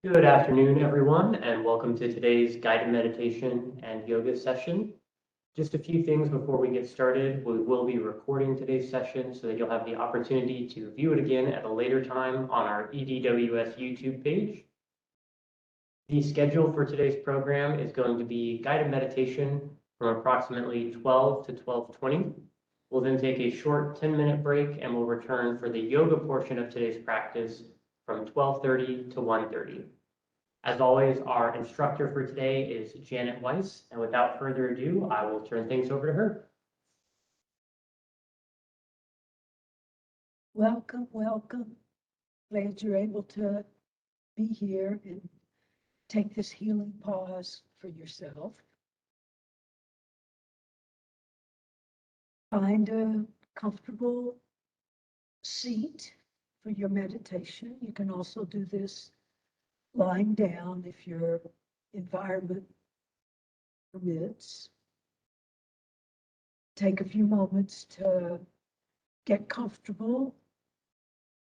Good afternoon, everyone, and welcome to today's guided meditation and yoga session. Just a few things before we get started. We will be recording today's session so that you'll have the opportunity to view it again at a later time on our EDWS YouTube page. The schedule for today's program is going to be guided meditation from approximately 12 to 12:20. We'll then take a short 10-minute break and we'll return for the yoga portion of today's practice from 12:30 to 1:30. As always, our instructor for today is Janet Weiss, and without further ado, I will turn things over to her. Welcome, welcome. Glad you're able to be here and take this healing pause for yourself. Find a comfortable seat for your meditation. You can also do this lying down if your environment permits. Take a few moments to get comfortable,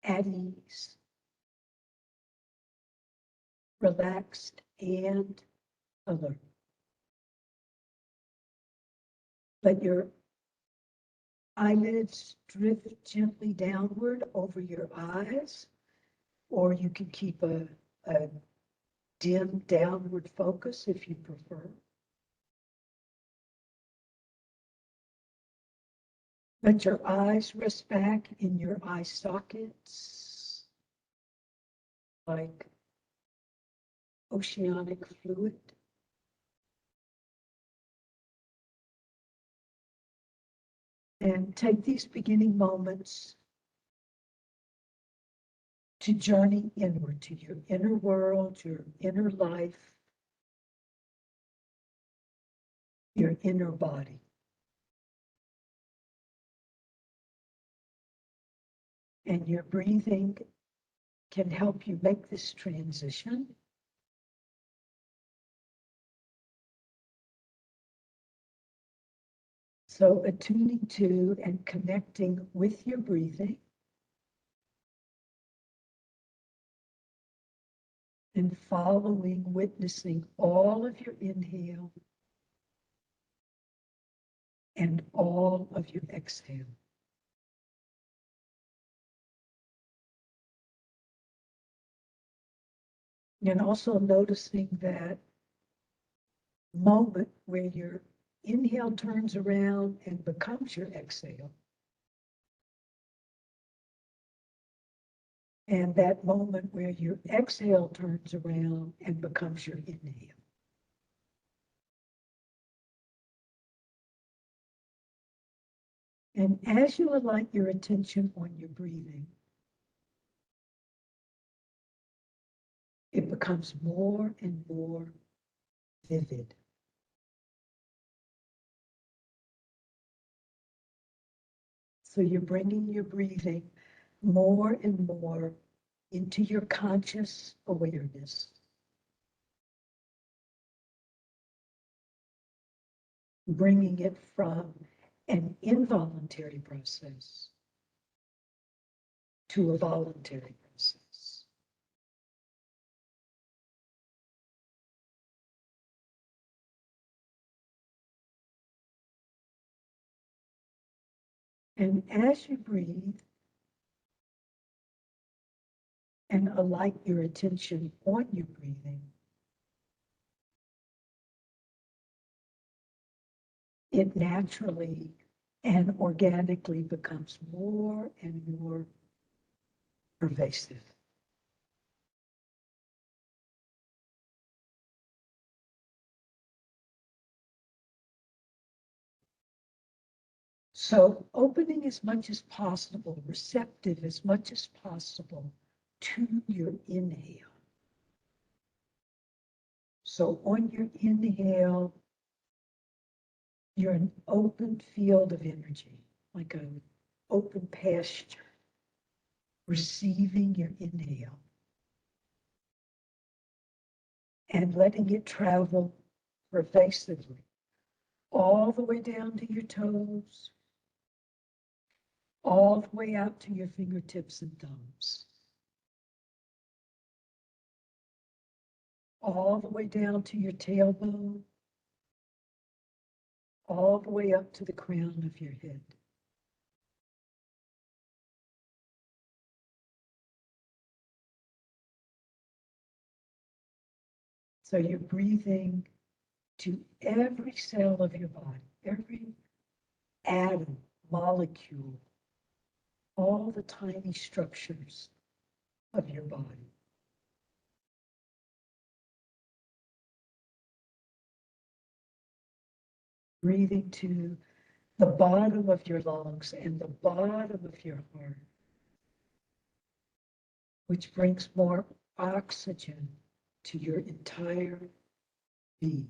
at ease, relaxed, and alert. Let your eyelids drift gently downward over your eyes, or you can keep a dim downward focus if you prefer. Let your eyes rest back in your eye sockets like oceanic fluid. And take these beginning moments to journey inward to your inner world, your inner life, your inner body. And your breathing can help you make this transition. So attuning to and connecting with your breathing. And following, witnessing all of your inhale and all of your exhale. And also noticing that moment where your inhale turns around and becomes your exhale. And that moment where your exhale turns around and becomes your inhale. And as you alight your attention on your breathing, it becomes more and more vivid. So you're bringing your breathing more and more into your conscious awareness. Bringing it from an involuntary process to a voluntary process. And as you breathe and alight your attention on your breathing, it naturally and organically becomes more and more pervasive. So opening as much as possible, receptive as much as possible to your inhale. So on your inhale, you're an open field of energy, like an open pasture, receiving your inhale and letting it travel pervasively all the way down to your toes, all the way out to your fingertips and thumbs. all the way down to your tailbone, all the way up to the crown of your head. So you're breathing to every cell of your body, every atom, molecule, all the tiny structures of your body. Breathing to the bottom of your lungs and the bottom of your heart, which brings more oxygen to your entire being.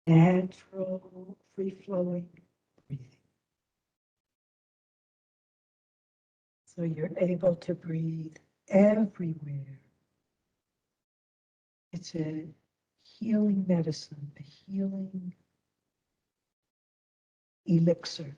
Natural, free-flowing breathing. So you're able to breathe everywhere. It's a healing medicine, a healing elixir.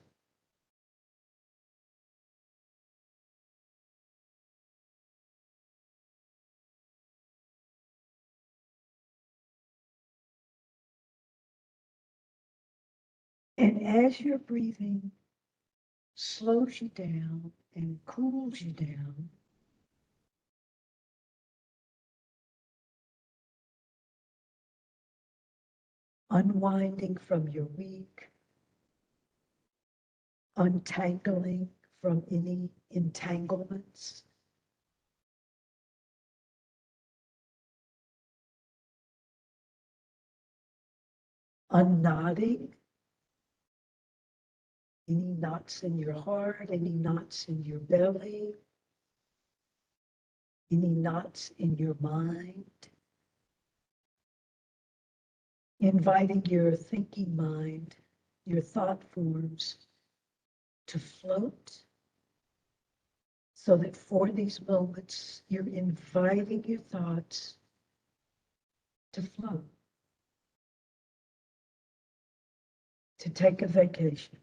And as you're breathing slows you down and cools you down, unwinding from your week, untangling from any entanglements, unknotting any knots in your heart, any knots in your belly, any knots in your mind, inviting your thinking mind, your thought forms to float, so that for these moments, you're inviting your thoughts to float, to take a vacation,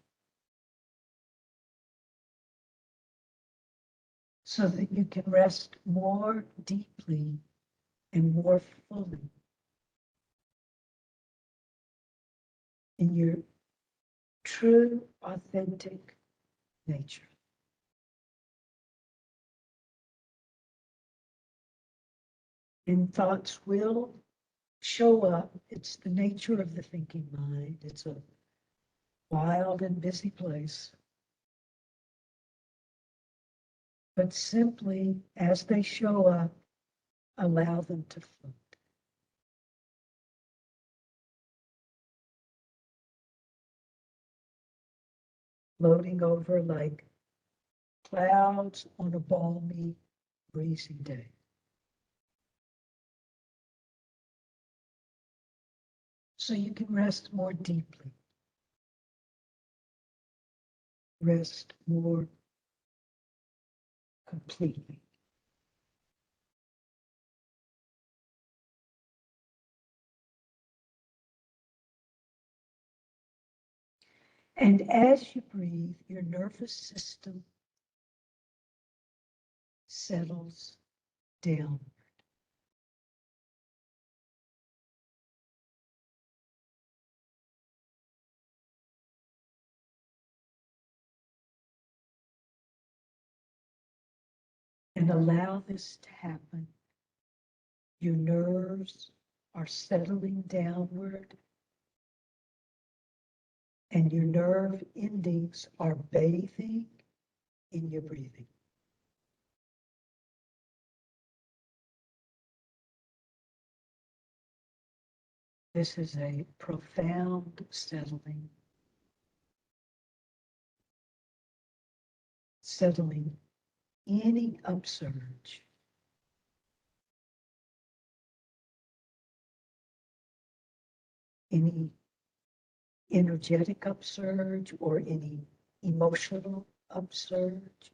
so that you can rest more deeply and more fully in your true, authentic nature. And thoughts will show up. It's the nature of the thinking mind. It's a wild and busy place. But simply, as they show up, allow them to float. Floating over like clouds on a balmy, breezy day. So you can rest more deeply. Rest more completely. And as you breathe, your nervous system settles down. And allow this to happen. Your nerves are settling downward, and your nerve endings are bathing in your breathing. This is a profound settling any upsurge, any energetic upsurge or any emotional upsurge,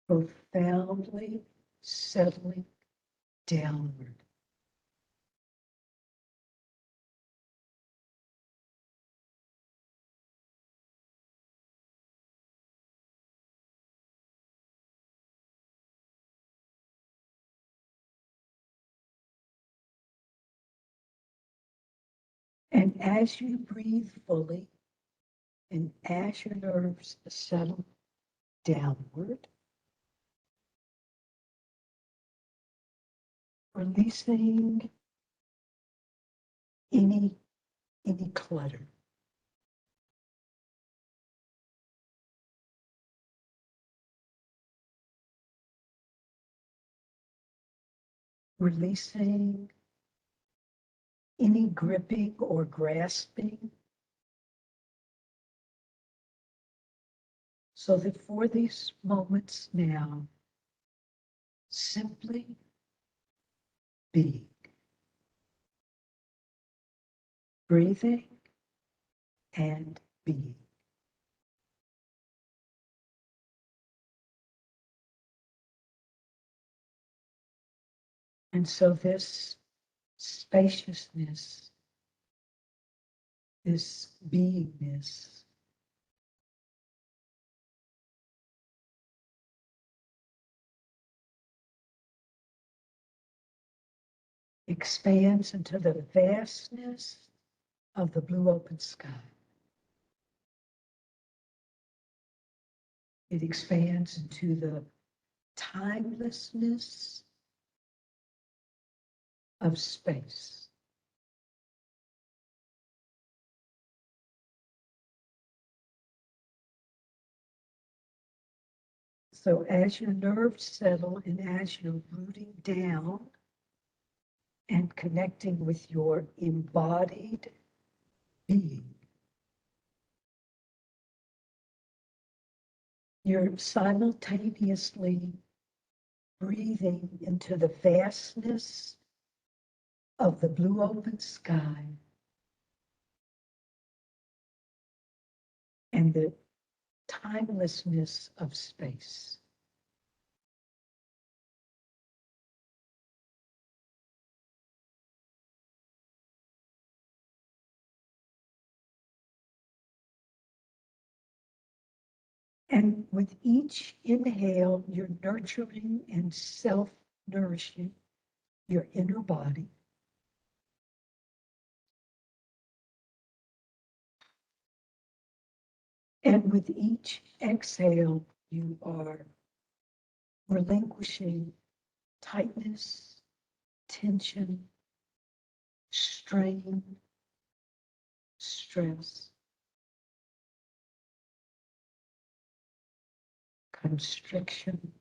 profoundly settling downward. And as you breathe fully, and as your nerves settle downward, releasing any clutter. Releasing any gripping or grasping, so that for these moments now, simply be, breathing and being. And so this spaciousness, this beingness, expands into the vastness of the blue open sky. It expands into the timelessness of space. So as your nerves settle and as you're rooting down and connecting with your embodied being, you're simultaneously breathing into the vastness of the blue open sky and the timelessness of space. And with each inhale, you're nurturing and self-nourishing your inner body. And with each exhale, you are relinquishing tightness, tension, strain, stress, constriction,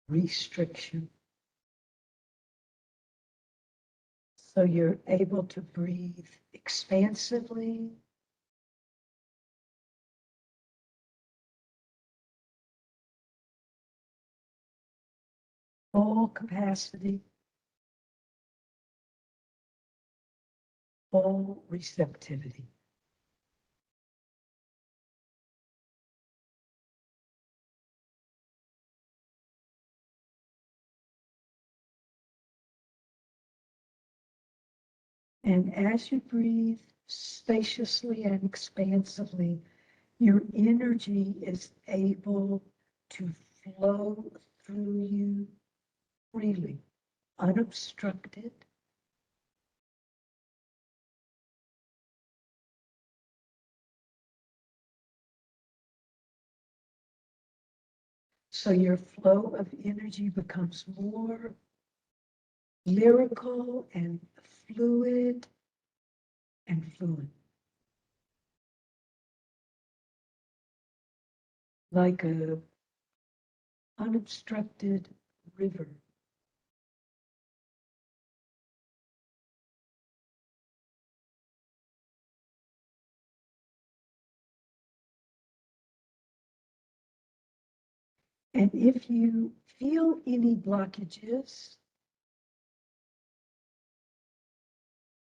restriction. So you're able to breathe expansively, full capacity, full receptivity. And as you breathe spaciously and expansively, your energy is able to flow through you freely, unobstructed. So your flow of energy becomes more lyrical and fluid and fluent, like a unobstructed river. And if you feel any blockages,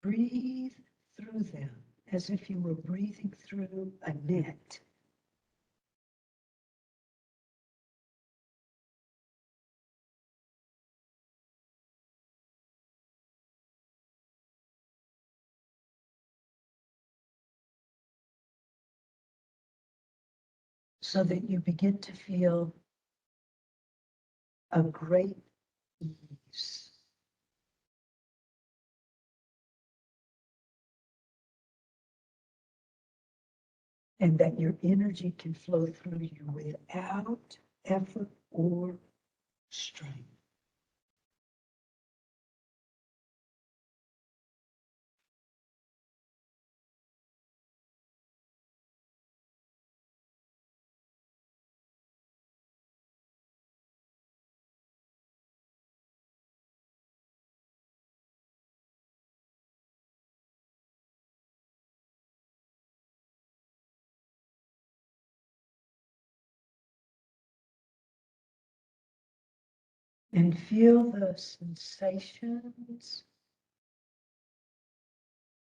breathe through them as if you were breathing through a net. So that you begin to feel a great ease. and that your energy can flow through you without effort or strain. And feel the sensations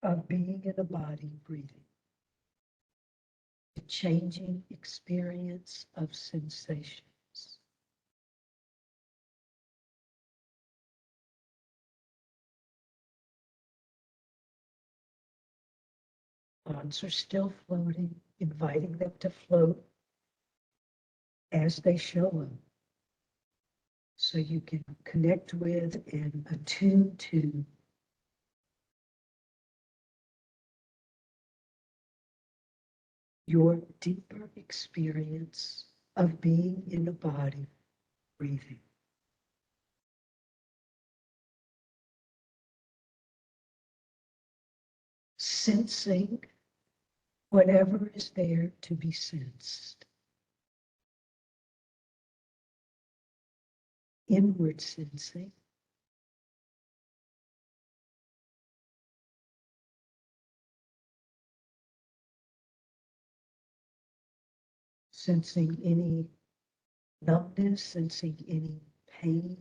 of being in a body breathing. The changing experience of sensations. Thoughts are still floating, inviting them to float as they show up. So you can connect with and attune to your deeper experience of being in a body breathing. Sensing whatever is there to be sensed. Inward sensing. Sensing any numbness, sensing any pain,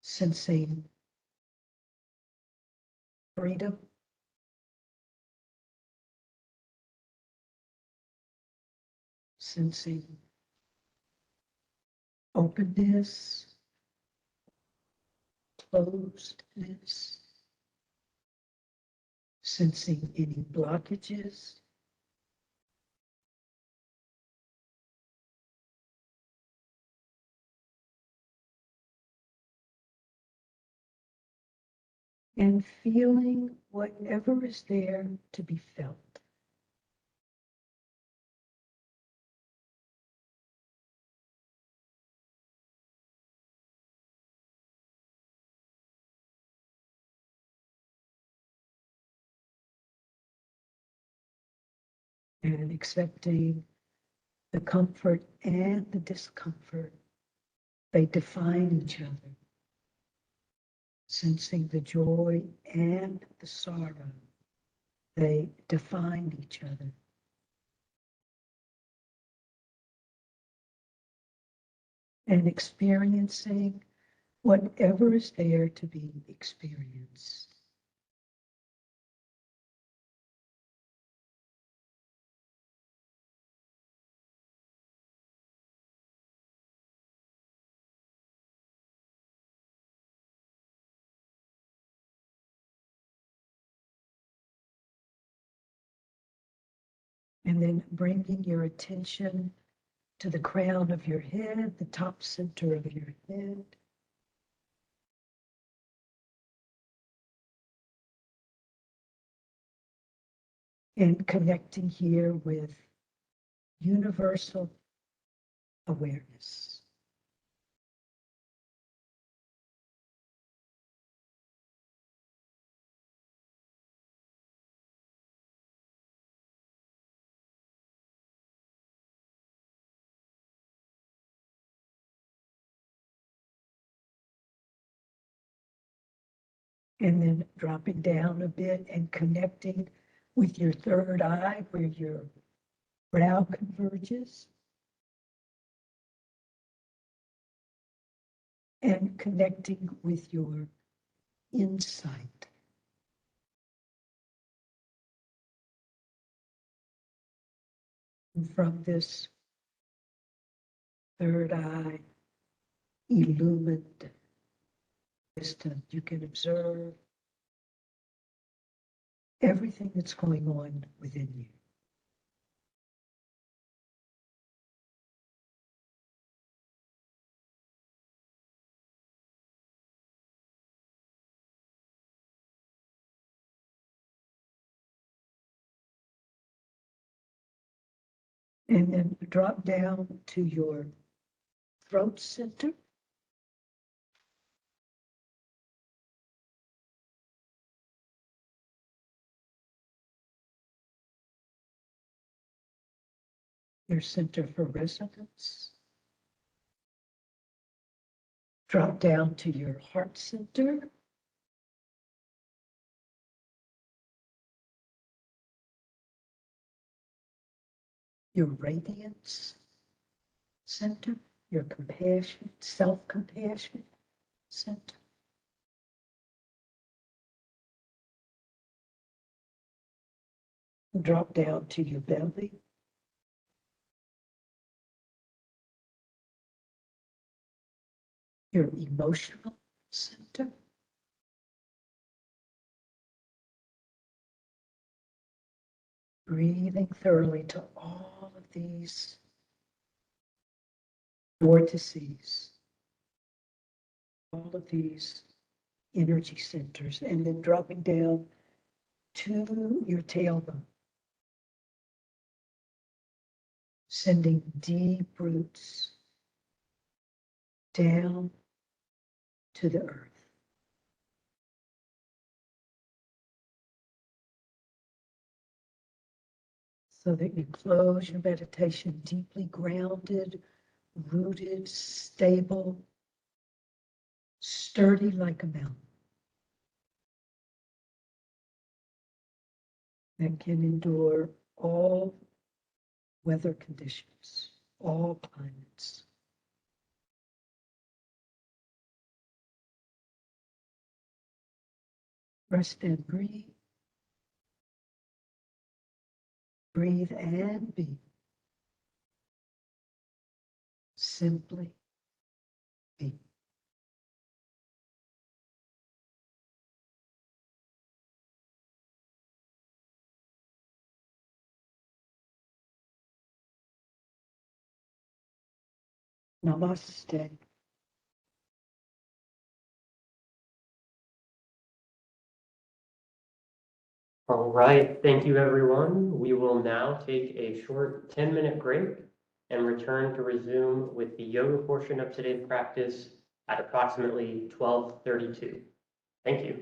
sensing freedom, sensing openness, closedness, sensing any blockages, and feeling whatever is there to be felt. And accepting the comfort and the discomfort. They define each other. Sensing the joy and the sorrow. They define each other. And experiencing whatever is there to be experienced. And then bringing your attention to the crown of your head, the top center of your head. And connecting here with universal awareness. And then dropping down a bit and connecting with your third eye where your brow converges. And connecting with your insight. And from this third eye, illumined wisdom, you can observe everything that's going on within you. And then drop down to your throat center. Your center for resonance. Drop down to your heart center. Your radiance center, your compassion, self-compassion center. Drop down to your belly. Your emotional center. Breathing thoroughly to all of these vortices, all of these energy centers, and then dropping down to your tailbone, sending deep roots down to the earth. So that you close your meditation deeply grounded, rooted, stable, sturdy like a mountain. That can endure all weather conditions, all climates. Rest and breathe. Breathe and be. Simply be. Namaste. All right, thank you, everyone. We will now take a short 10-minute break and return to resume with the yoga portion of today's practice at approximately 12:32. Thank you.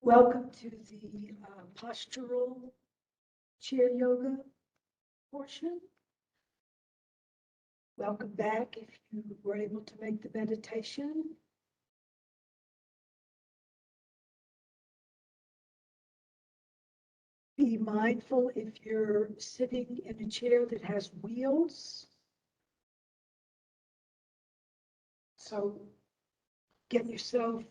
Welcome to the postural chair yoga portion. Welcome back if you were able to make the meditation. Be mindful if you're sitting in a chair that has wheels. So get yourself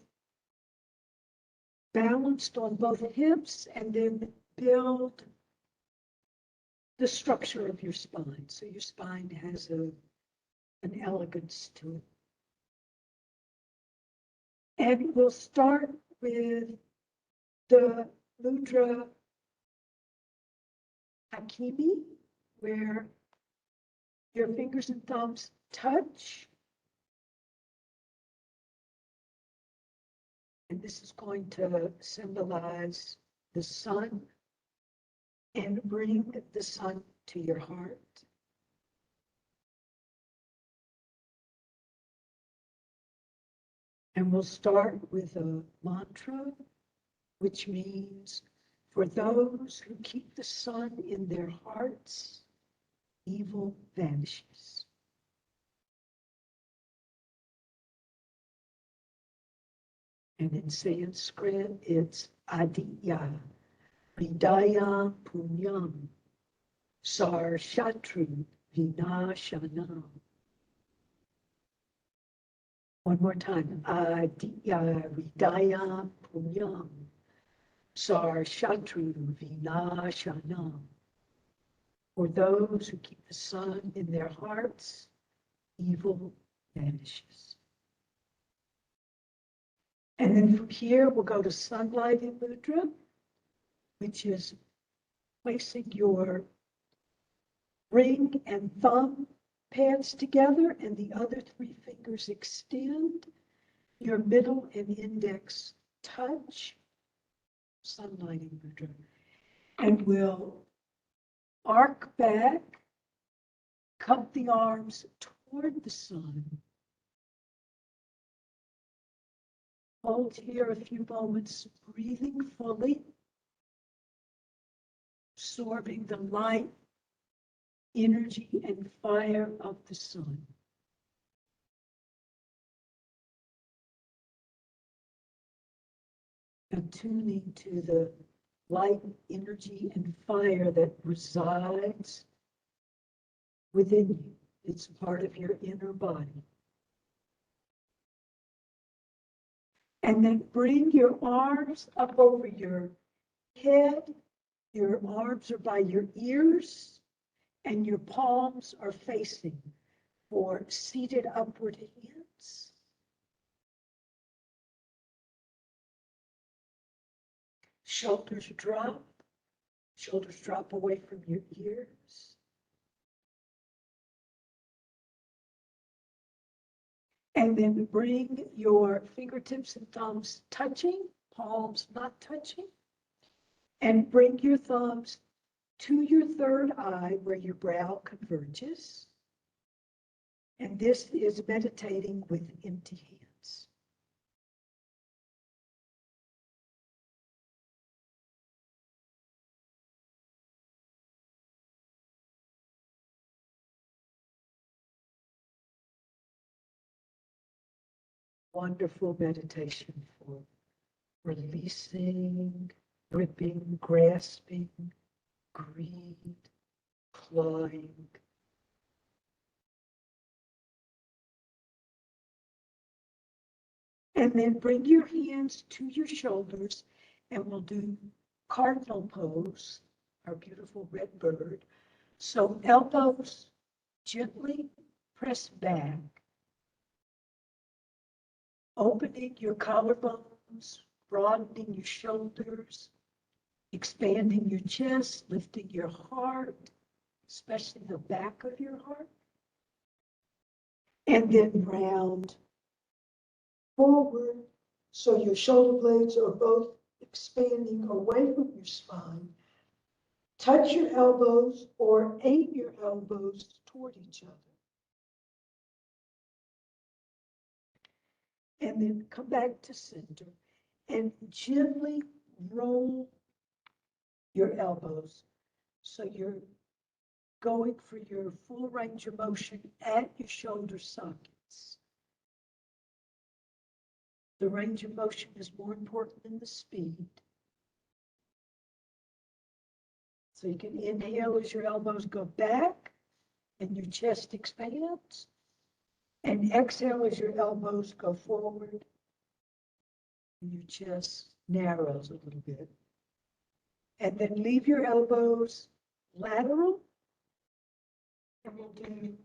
balanced on both hips and then build the structure of your spine. So your spine has an elegance to it. And we'll start with the Mudra Hakimi, where your fingers and thumbs touch. And this is going to symbolize the sun and bring the sun to your heart. And we'll start with a mantra, which means, for those who keep the sun in their hearts, evil vanishes. And in Sanskrit, it's Aditya, Hridaya Punyam, Sar Shatru Vinashanam. One more time. Aditya Hridaya Punyam, Sar Shatru Vinashanam. For those who keep the sun in their hearts, evil vanishes. And then from here, we'll go to Sunlighting Mudra, which is placing your ring and thumb pads together and the other three fingers extend. Your middle and index touch, Sunlighting Mudra. And we'll arc back, cup the arms toward the sun. Hold here a few moments, breathing fully, absorbing the light, energy, and fire of the sun. Attuning to the light, energy, and fire that resides within you. It's part of your inner body. And then bring your arms up over your head. Your arms are by your ears, and your palms are facing for seated upward hands. Shoulders drop away from your ears. And then bring your fingertips and thumbs touching, palms not touching. And bring your thumbs to your third eye where your brow converges. And this is meditating with empty hands. Wonderful meditation for releasing, gripping, grasping, greed, clawing. And then bring your hands to your shoulders, and we'll do cardinal pose, our beautiful red bird. So elbows gently press back, opening your collarbones, broadening your shoulders, expanding your chest, lifting your heart, especially the back of your heart. And then round forward, so your shoulder blades are both expanding away from your spine. Touch your elbows or aim your elbows toward each other. And then come back to center and gently roll your elbows. So you're going for your full range of motion at your shoulder sockets. The range of motion is more important than the speed. So you can inhale as your elbows go back and your chest expands, and exhale as your elbows go forward and your chest narrows a little bit. And then leave your elbows lateral, and we'll do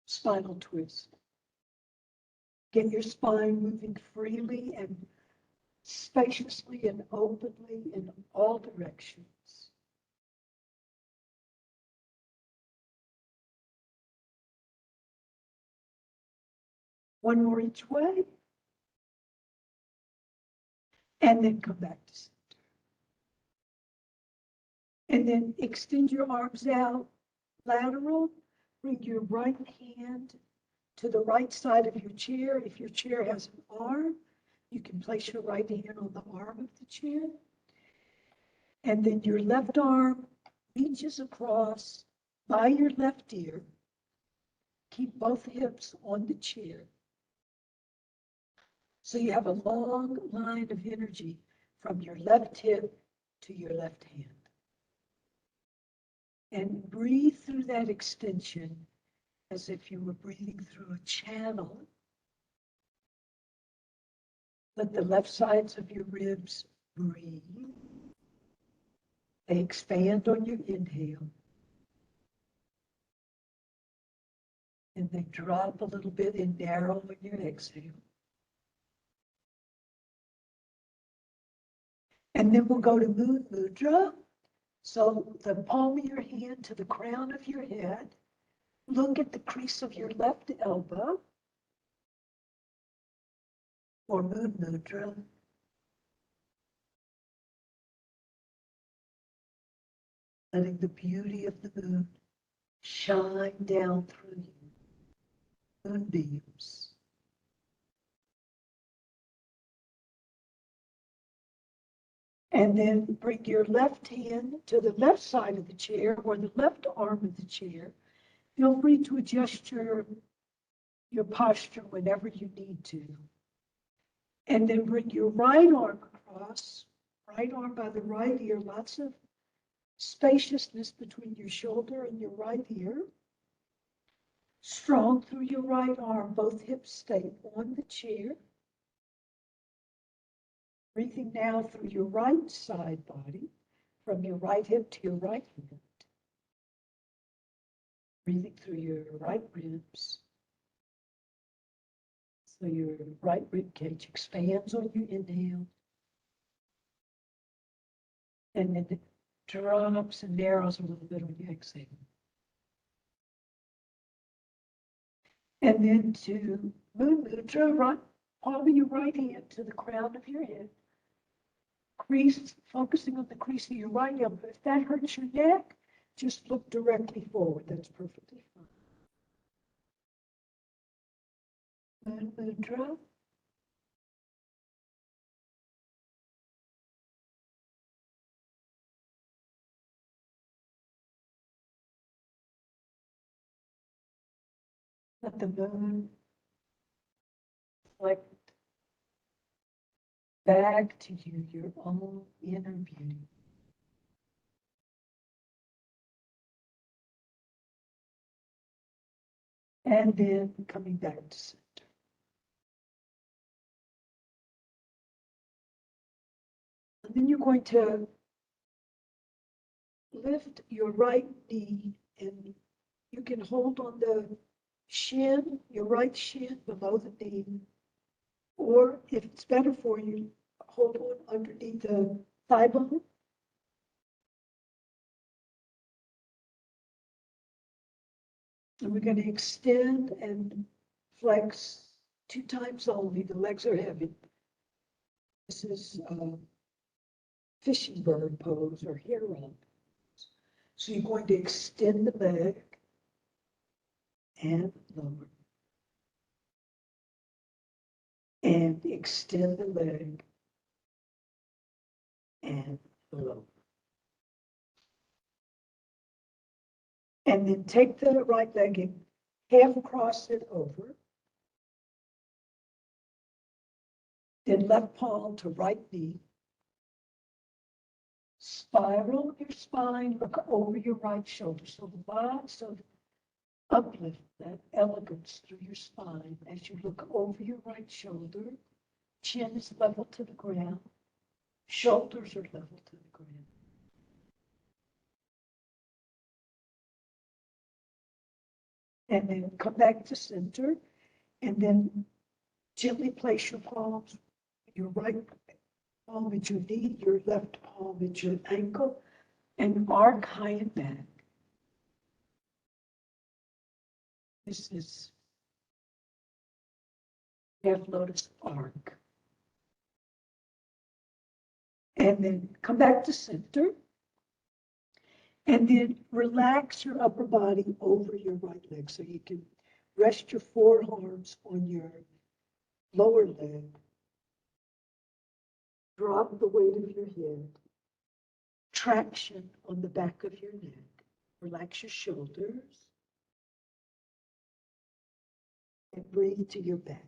spinal twist. Get your spine moving freely and spaciously and openly in all directions. One more each way. And then come back to center. And then extend your arms out lateral. Bring your right hand to the right side of your chair. If your chair has an arm, you can place your right hand on the arm of the chair. And then your left arm reaches across by your left ear. Keep both hips on the chair. So you have a long line of energy from your left hip to your left hand. And breathe through that extension as if you were breathing through a channel. Let the left sides of your ribs breathe. They expand on your inhale. And they drop a little bit and narrow on your exhale. And then we'll go to Moon Mudra. So the palm of your hand to the crown of your head. Look at the crease of your left elbow. Or Moon Mudra. Letting the beauty of the moon shine down through you. Moonbeams. And then bring your left hand to the left side of the chair or the left arm of the chair. Feel free to adjust your posture whenever you need to. And then bring your right arm across, right arm by the right ear, lots of spaciousness between your shoulder and your right ear. Strong through your right arm, both hips stay on the chair. Breathing now through your right side body, from your right hip to your right hand. Breathing through your right ribs. So your right rib cage expands on your inhale. And then it drops and narrows a little bit on your exhale. And then to Moon Mudra, right, palm of your right hand to the crown of your head. Crease, focusing on the crease of your right elbow. If that hurts your neck, just look directly forward. That's perfectly fine. Moon Mudra. Let the moon reflect back to you your own inner beauty. And then coming back to center. And then you're going to lift your right knee, and you can hold on the shin, your right shin below the knee, or if it's better for you, hold on underneath the thigh bone. And we're going to extend and flex 2 times only. The legs are heavy. This is fishing bird pose or heron. So you're going to extend the leg and lower. and extend the leg and float. And then take the right leg and half cross it over. Then left palm to right knee. Spiral your spine, look over your right shoulder. So lots of uplift, that elegance through your spine as you look over your right shoulder. Chin is level to the ground. Shoulders are level to the ground. And then come back to center, and then gently place your palms, your right palm at your knee, your left palm at your ankle, and arc high and back. This is half lotus arc. And then come back to center. And then relax your upper body over your right leg so you can rest your forearms on your lower leg. Drop the weight of your head. Traction on the back of your neck. Relax your shoulders. And breathe to your back.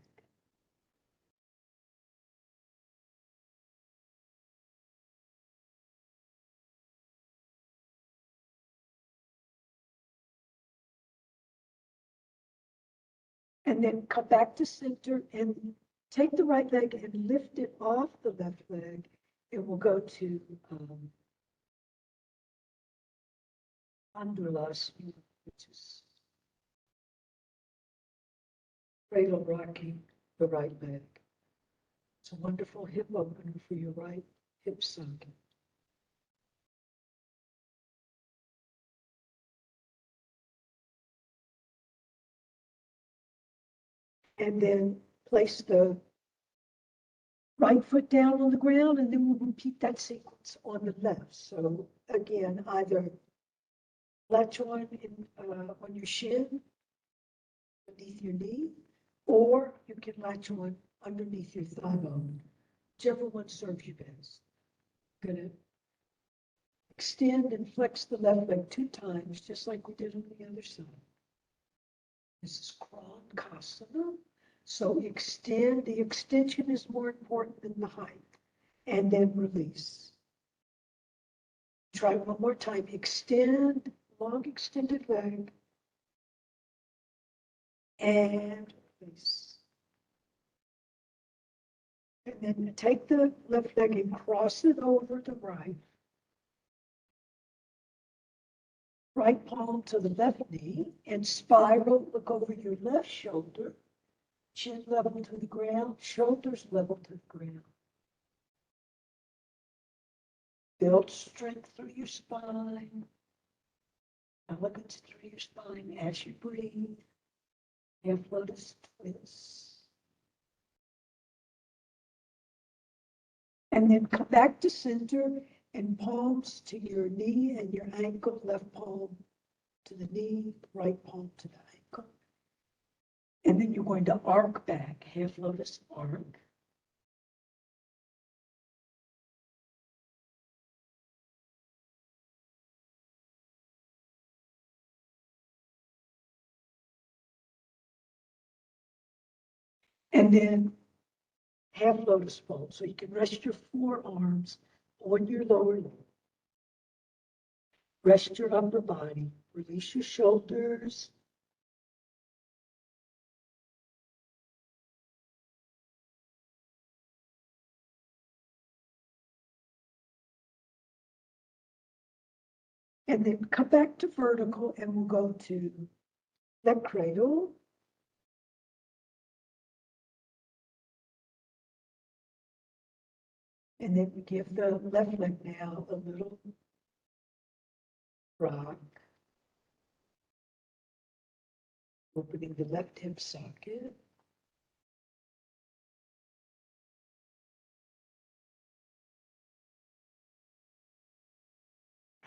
And then come back to center and take the right leg and lift it off the left leg. And we'll go to Andalasana, which is cradle rocking the right leg. It's a wonderful hip opener for your right hip socket. And then place the right foot down on the ground, and then we'll repeat that sequence on the left. So again, either latch on your shin, beneath your knee, or you can latch on underneath your thigh bone, whichever one serves you best. Gonna extend and flex the left leg 2 times, just like we did on the other side. This is Krangkasana. So extend, the extension is more important than the height. And then release. Try one more time. Extend, long extended leg. And release. And then take the left leg and cross it over the right. Right palm to the left knee and spiral, look over your left shoulder. Chin level to the ground, shoulders level to the ground. Build strength through your spine, elegance through your spine as you breathe. Half lotus twist. And then come back to center and palms to your knee and your ankle, left palm to the knee, right palm to the ankle. And then you're going to arc back, half lotus arc. And then half lotus fold. So you can rest your forearms on your lower leg. Rest your upper body. Release your shoulders. And then come back to vertical and we'll go to leg cradle. And then we give the left leg now a little rock. Opening the left hip socket.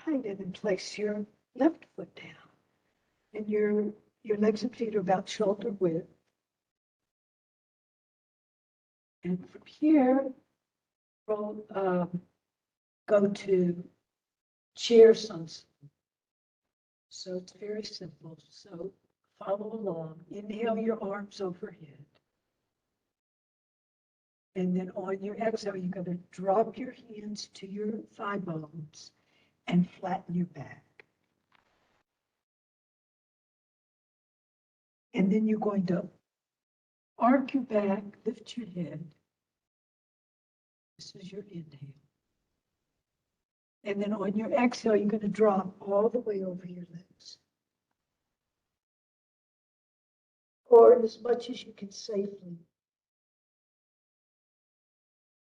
Right, and then place your left foot down. And your legs and feet are about shoulder width. And from here, go to chair sunset. So it's very simple. So follow along. Inhale your arms overhead. And then on your exhale, you're going to drop your hands to your thigh bones and flatten your back. And then you're going to arc your back, lift your head. This is your inhale. And then on your exhale, you're going to drop all the way over your legs. Or as much as you can safely.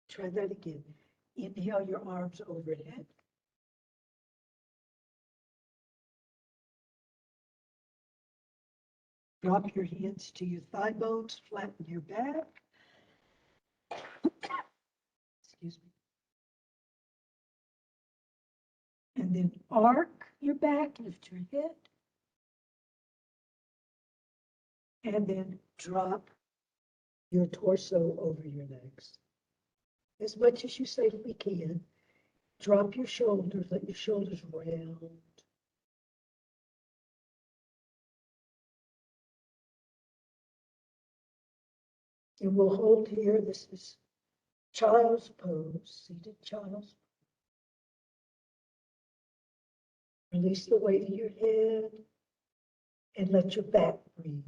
Try that again. Inhale your arms overhead. Drop your hands to your thigh bones, flatten your back. Excuse me. And then arc your back, lift your head. And then drop your torso over your legs. As much as you safely can. Drop your shoulders, let your shoulders round. And we'll hold here. This is child's pose, seated child's. Release the weight of your head and let your back breathe.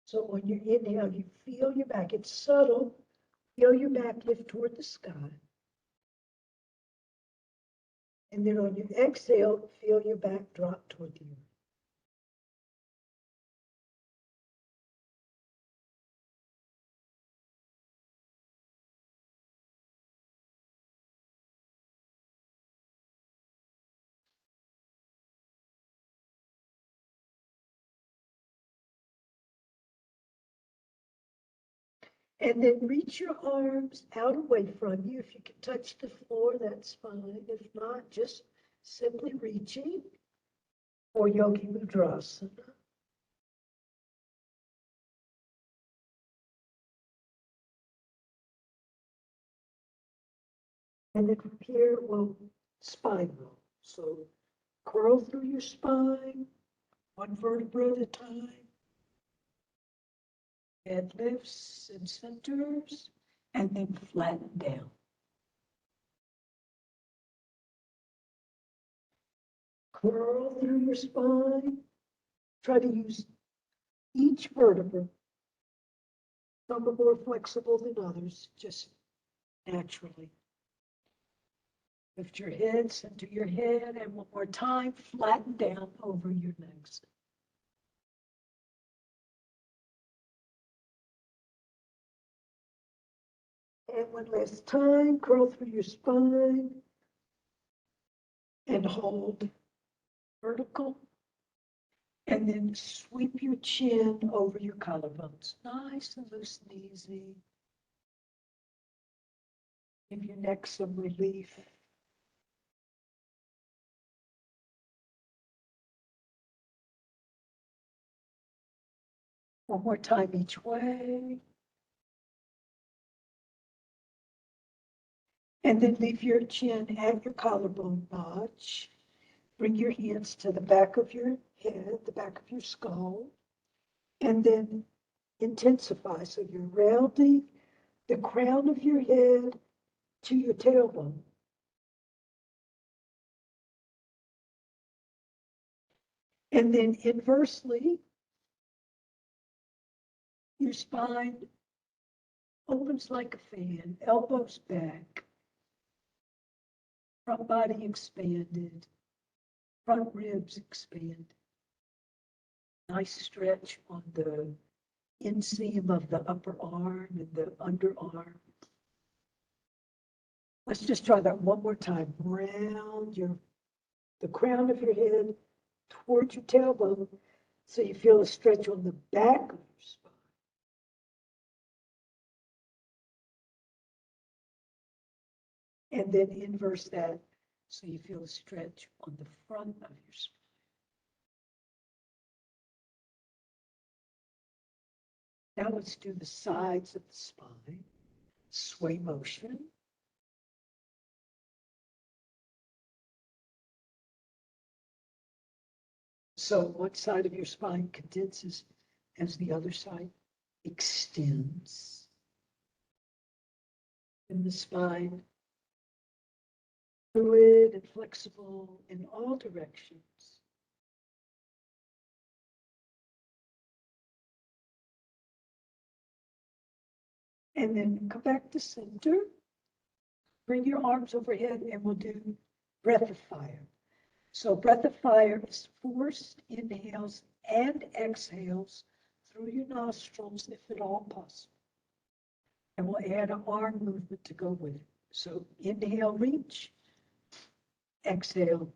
So on your inhale, you feel your back. It's subtle. Feel your back lift toward the sky. And then on your exhale, feel your back drop toward the earth. And then reach your arms out away from you. If you can touch the floor, that's fine. If not, just simply reaching for Yogi Mudrasana. And then from here, we'll spine roll. So curl through your spine, one vertebra at a time. Head lifts and centers, and then flatten down. Curl through your spine. Try to use each vertebra. Some are more flexible than others, just naturally. Lift your head, center your head, and one more time, flatten down over your legs. And one last time, curl through your spine and hold vertical. And then sweep your chin over your collarbones. Nice and loose and easy. Give your neck some relief. One more time each way. And then leave your chin at your collarbone notch. Bring your hands to the back of your head, the back of your skull, and then intensify. So you're rounding the crown of your head to your tailbone. And then inversely, your spine opens like a fan, elbows back, front body expanded, front ribs expand. Nice stretch on the inseam of the upper arm and the underarm. Let's just try that one more time. Round the crown of your head towards your tailbone so you feel a stretch on the back of your spine. And then inverse that so you feel a stretch on the front of your spine. Now let's do the sides of the spine. Sway motion. So one side of your spine condenses as the other side extends. And the spine, fluid and flexible in all directions. And then come back to center. Bring your arms overhead and we'll do breath of fire. So breath of fire is forced inhales and exhales through your nostrils, if at all possible. And we'll add an arm movement to go with it. So inhale, reach. Exhale,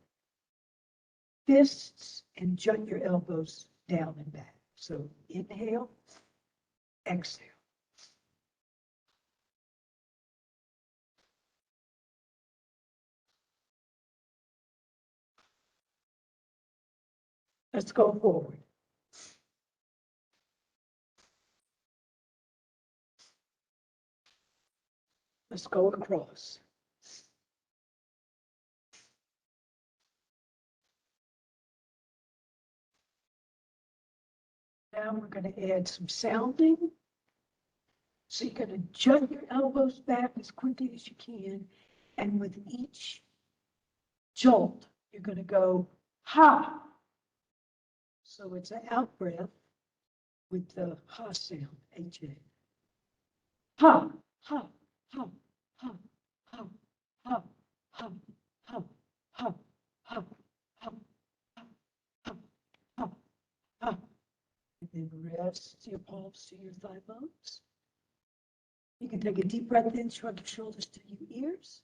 fists, and jut your elbows down and back. So inhale, exhale. Let's go forward. Let's go across. Now we're going to add some sounding. So you're going to jut your elbows back as quickly as you can. And with each jolt, you're going to go, ha. So it's an out breath with the ha sound, H-A. Ha, ha, ha, ha, ha, ha, ha, ha, ha, ha, ha, ha, ha, ha. And then rest your palms to your thigh bones. You can take a deep breath in, shrug your shoulders to your ears.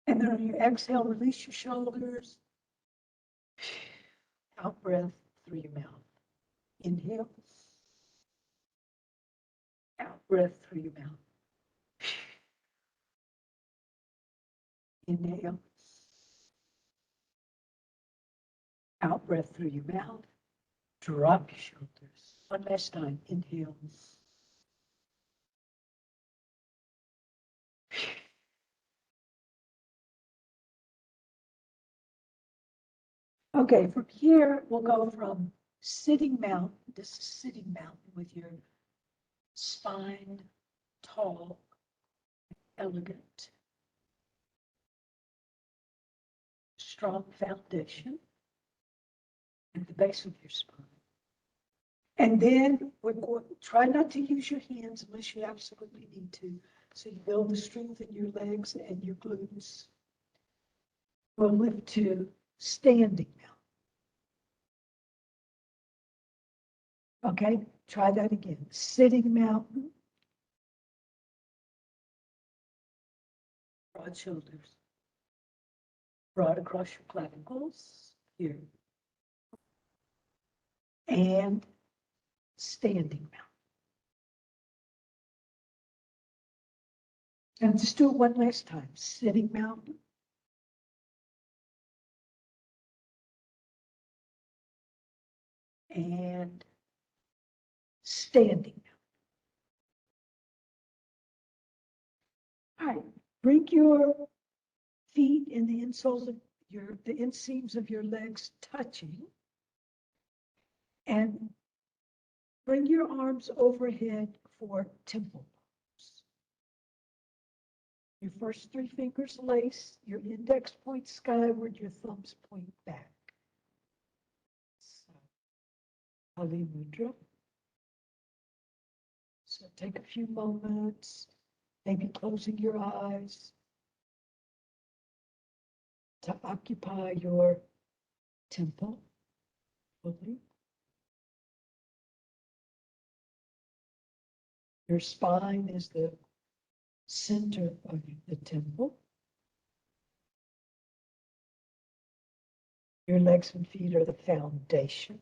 And then on your exhale, release your shoulders. Out breath through your mouth. Inhale. Out breath through your mouth. Inhale. Out breath through your mouth. Drop your shoulders. One last time. Inhale. Okay, from here, we'll go from sitting mountain. This is sitting mountain with your spine tall, elegant, strong foundation at the base of your spine. And then we're going to try not to use your hands unless you absolutely need to. So you build the strength in your legs and your glutes. We'll lift to standing mountain. Okay, try that again. Sitting mountain. Broad shoulders. Broad across your clavicles. Here. And standing mountain. And just do it one last time. Sitting mountain. And standing mountain. All right, bring your feet and the insoles of the inseams of your legs touching. And bring your arms overhead for temple pose. Your first three fingers lace, your index point skyward, your thumbs point back. So, Kali Mudra. So take a few moments, maybe closing your eyes to occupy your temple fully. Your spine is the center of the temple. Your legs and feet are the foundation.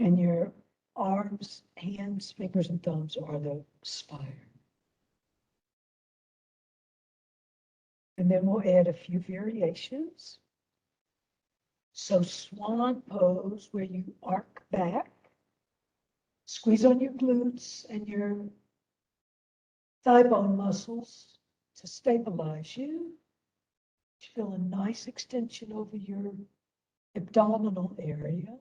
And your arms, hands, fingers, and thumbs are the spire. And then we'll add a few variations. So swan pose, where you arc back, squeeze on your glutes and your thigh bone muscles to stabilize you. Feel a nice extension over your abdominal area.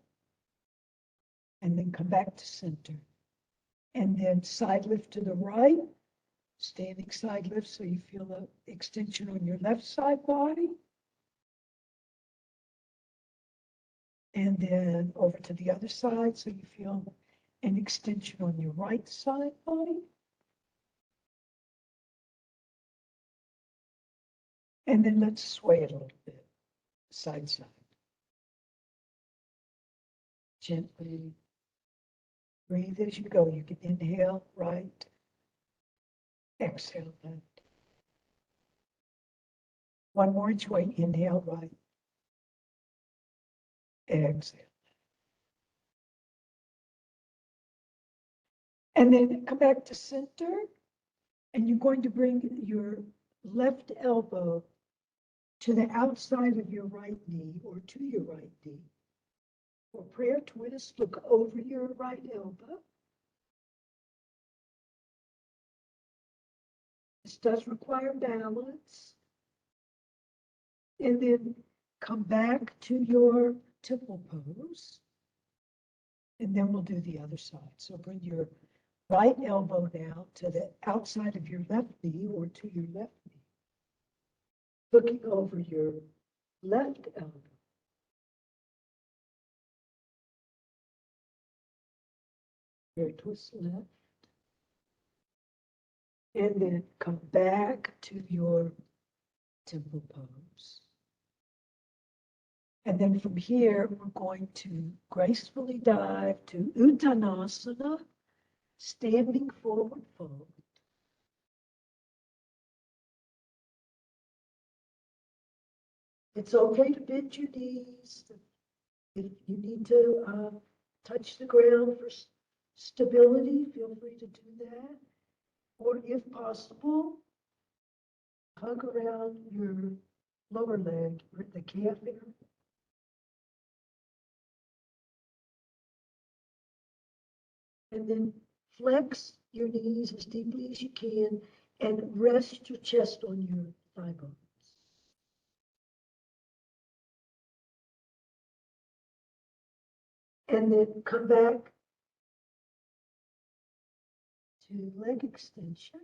And then come back to center. And then side lift to the right, standing side lift so you feel the extension on your left side body. And then over to the other side so you feel an extension on your right side body. And then let's sway it a little bit, side side. Gently breathe as you go. You can inhale right, exhale left. One more each way, inhale right, exhale. And then come back to center, and you're going to bring your left elbow to the outside of your right knee or to your right knee. For prayer twist, look over your right elbow. This does require balance. And then come back to your temple pose. And then we'll do the other side. So bring your right elbow now to the outside of your left knee or to your left knee. Looking over your left elbow. Prayer twist left. And then come back to your temple pose. And then from here, we're going to gracefully dive to Uttanasana, standing forward fold. It's okay to bend your knees. If you need to touch the ground for stability, feel free to do that. Or if possible, hug around your lower leg, the calf area. And then flex your knees as deeply as you can and rest your chest on your thigh bones. And then come back to leg extension.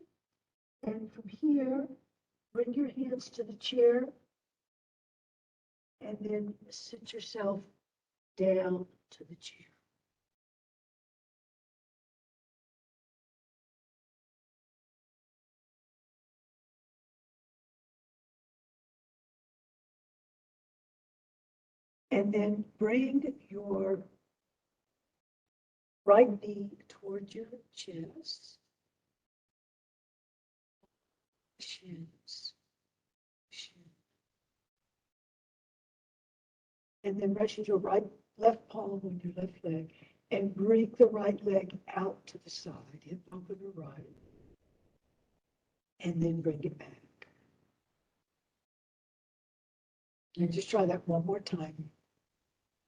And from here, bring your hands to the chair and then sit yourself down to the chair. And then bring your right knee towards your chest. Shins. And then rest your left palm on your left leg and bring the right leg out to the side, hip over the right, and then bring it back. And just try that one more time.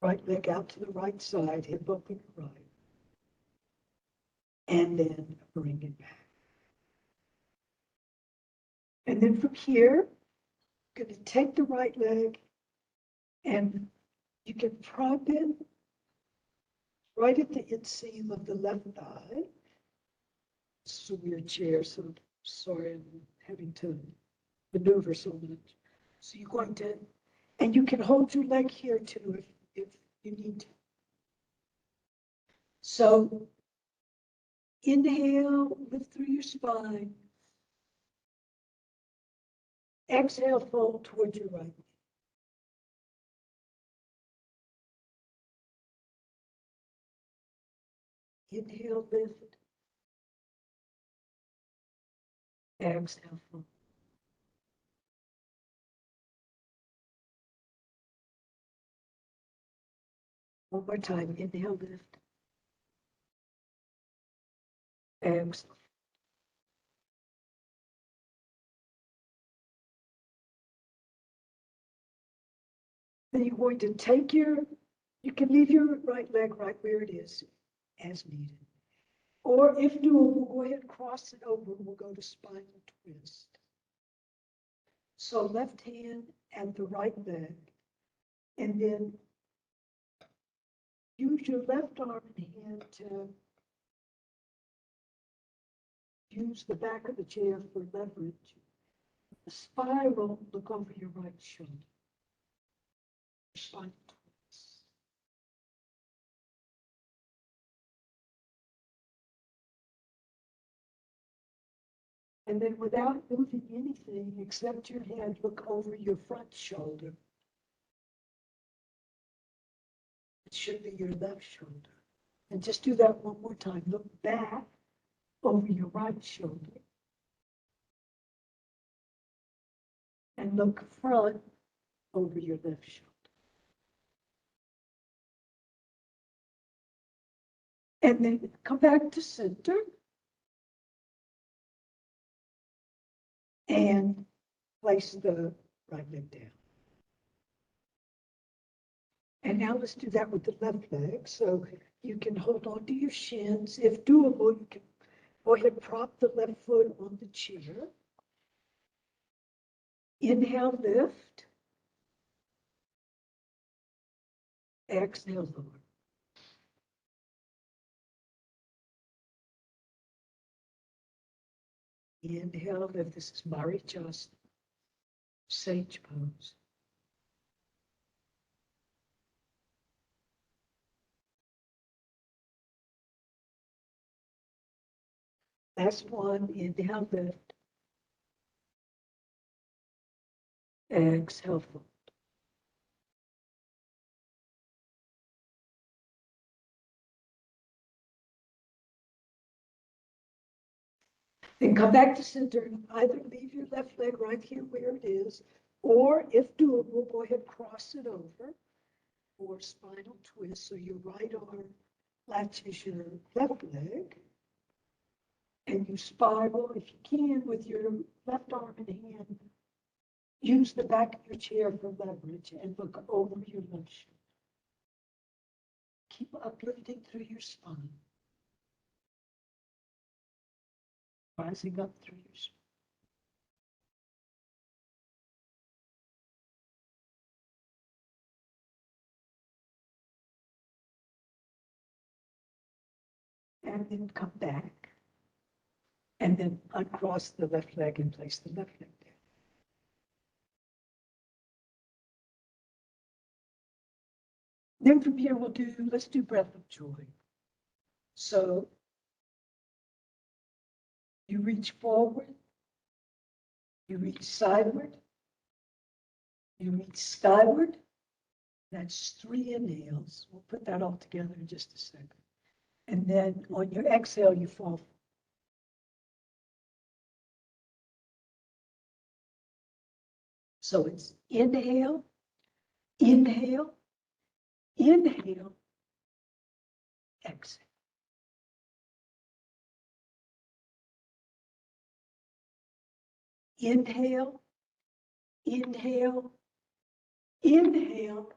Right leg out to the right side, hip open the right, and then bring it back. And then from here, I'm going to take the right leg and you can prop it right at the inseam of the left thigh. This is a weird chair, so I'm sorry I'm having to maneuver so much. So you're going to, and you can hold your leg here too if you need to. So inhale, lift through your spine. Exhale, fold towards your right. Inhale, lift. Exhale, fold. One more time. Inhale, lift. Exhale. Then you're going to take you can leave your right leg right where it is as needed. Or if doable, go ahead and cross it over and we'll go to spinal twist. So left hand at the right leg, and then use your left arm and hand to use the back of the chair for leverage. The spiral, look over your right shoulder. Spinal twist. And then without moving anything except your head, look over your front shoulder. It should be your left shoulder. And just do that one more time. Look back over your right shoulder. And look front over your left shoulder. And then come back to center. And place the right leg down. And now let's do that with the left leg. So you can hold on to your shins. If doable, you can go ahead and prop the left foot on the chair. Inhale, lift. Exhale, lower. Inhale, lift. This is Marichyasana, sage pose. Last one, inhale, lift. Exhale, fold. Then come back to center and either leave your left leg right here where it is, or if doable, go ahead and cross it over for spinal twist. So your right arm latches your left leg, and you spiral, if you can, with your left arm and hand. Use the back of your chair for leverage and look over your left shoulder. Keep uplifting through your spine. Rising up through your spine. And then come back. And then uncross the left leg and place the left leg down. Then from here, let's do breath of joy. So you reach forward, you reach sideward, you reach skyward. That's 3 inhales. We'll put that all together in just a second. And then on your exhale, you fall. So it's inhale, inhale, inhale, exhale. Inhale, inhale, inhale,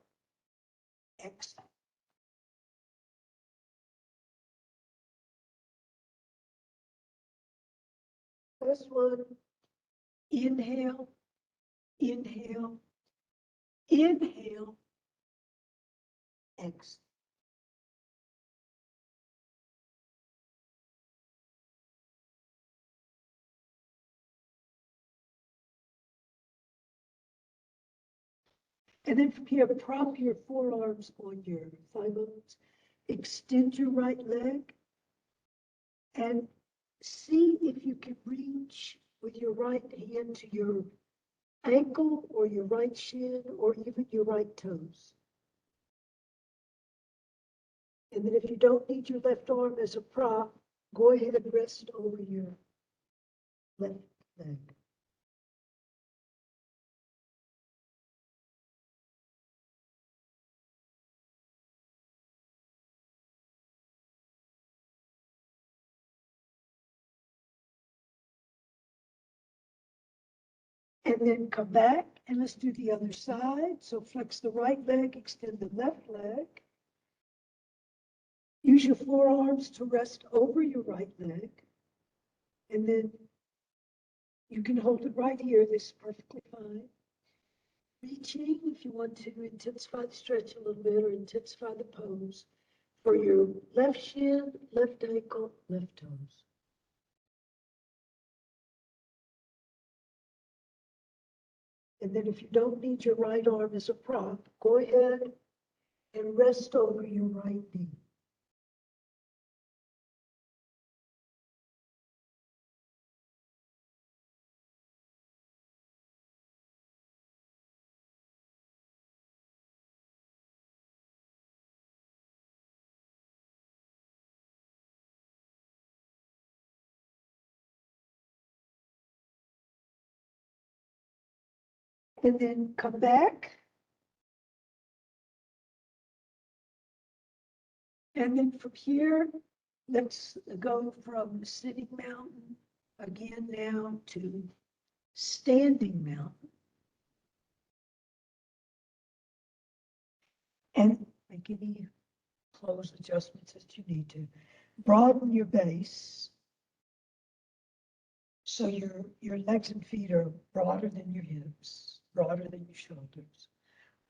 exhale. First one, inhale, inhale, inhale, exhale. And then from here, prop your forearms on your thigh bones, extend your right leg, and see if you can reach with your right hand to your ankle or your right shin or even your right toes. And then if you don't need your left arm as a prop, go ahead and rest over your left leg. And then come back And let's do the other side. So flex the right leg, extend the left leg. Use your forearms to rest over your right leg. And then you can hold it right here. This is perfectly fine. Reaching, if you want to intensify the stretch a little bit or intensify the pose, for your left shin, left ankle, left toes. And then if you don't need your right arm as a prop, go ahead and rest over your right knee. And then come back. And then from here, let's go from sitting mountain again now to standing mountain. And make any close adjustments that you need to. Broaden your base. So your legs and feet are broader than your hips, broader than your shoulders.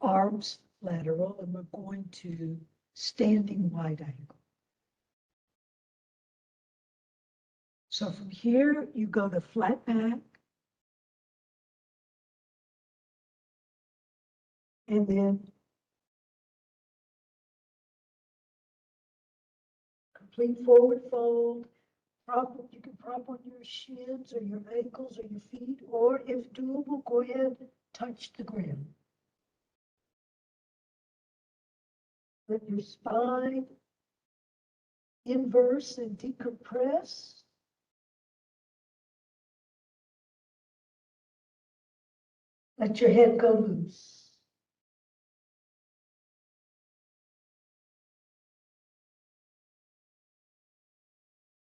Arms lateral, and we're going to standing wide angle. So from here, you go to flat back. And then complete forward fold. You can prop on your shins or your ankles or your feet, or if doable, go ahead, touch the ground. Let your spine inverse and decompress. Let your head go loose.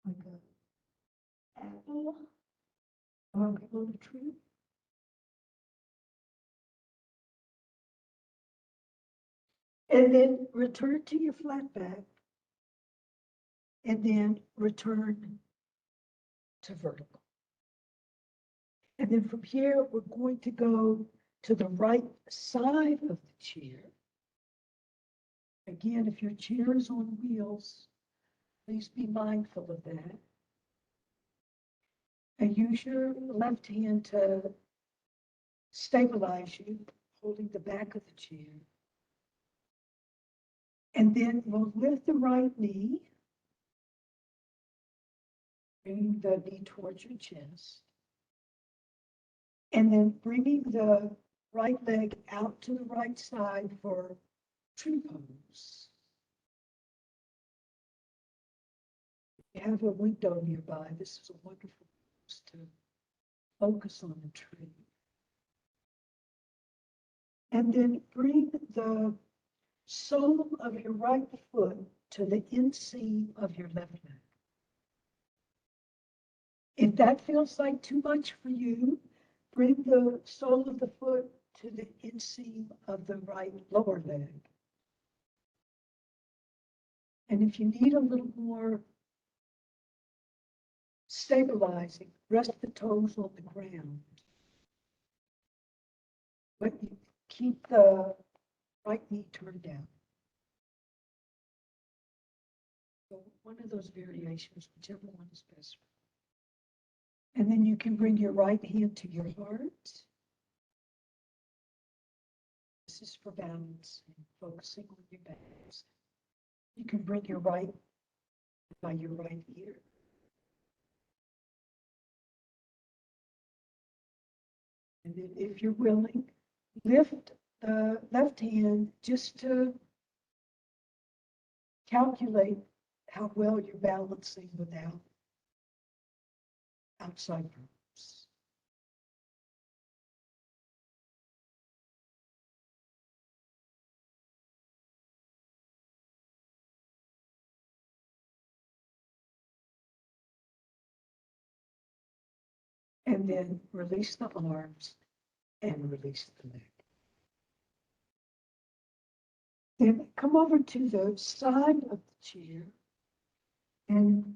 Like an apple on a tree. And then return to your flat back. And then return to vertical. And then from here, we're going to go to the right side of the chair. Again, if your chair is on wheels, please be mindful of that. And use your left hand to stabilize you, holding the back of the chair. And then we'll lift the right knee, bringing the knee towards your chest. And then bringing the right leg out to the right side for tree pose. If you have a window nearby, this is a wonderful pose to focus on the tree. And then bring the sole of your right foot to the inseam of your left leg. If that feels like too much for you, bring the sole of the foot to the inseam of the right lower leg. And if you need a little more stabilizing, rest the toes on the ground. But you keep the right knee turned down. So one of those variations, whichever one is best. And then you can bring your right hand to your heart. This is for balancing, focusing on your balance. You can bring your right by your right ear. And then if you're willing, lift the left hand just to calculate how well you're balancing without outside groups. And then release the arms and release the leg. Then come over to the side of the chair and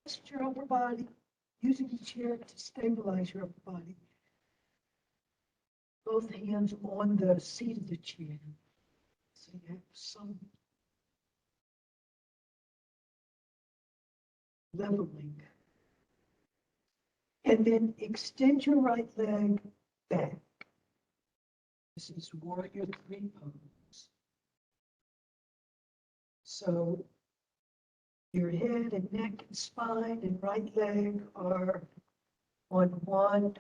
rest your upper body, using the chair to stabilize your upper body. Both hands on the seat of the chair. So you have some leveling. And then extend your right leg back. This is warrior 3 pose. So your head and neck and spine and right leg are on one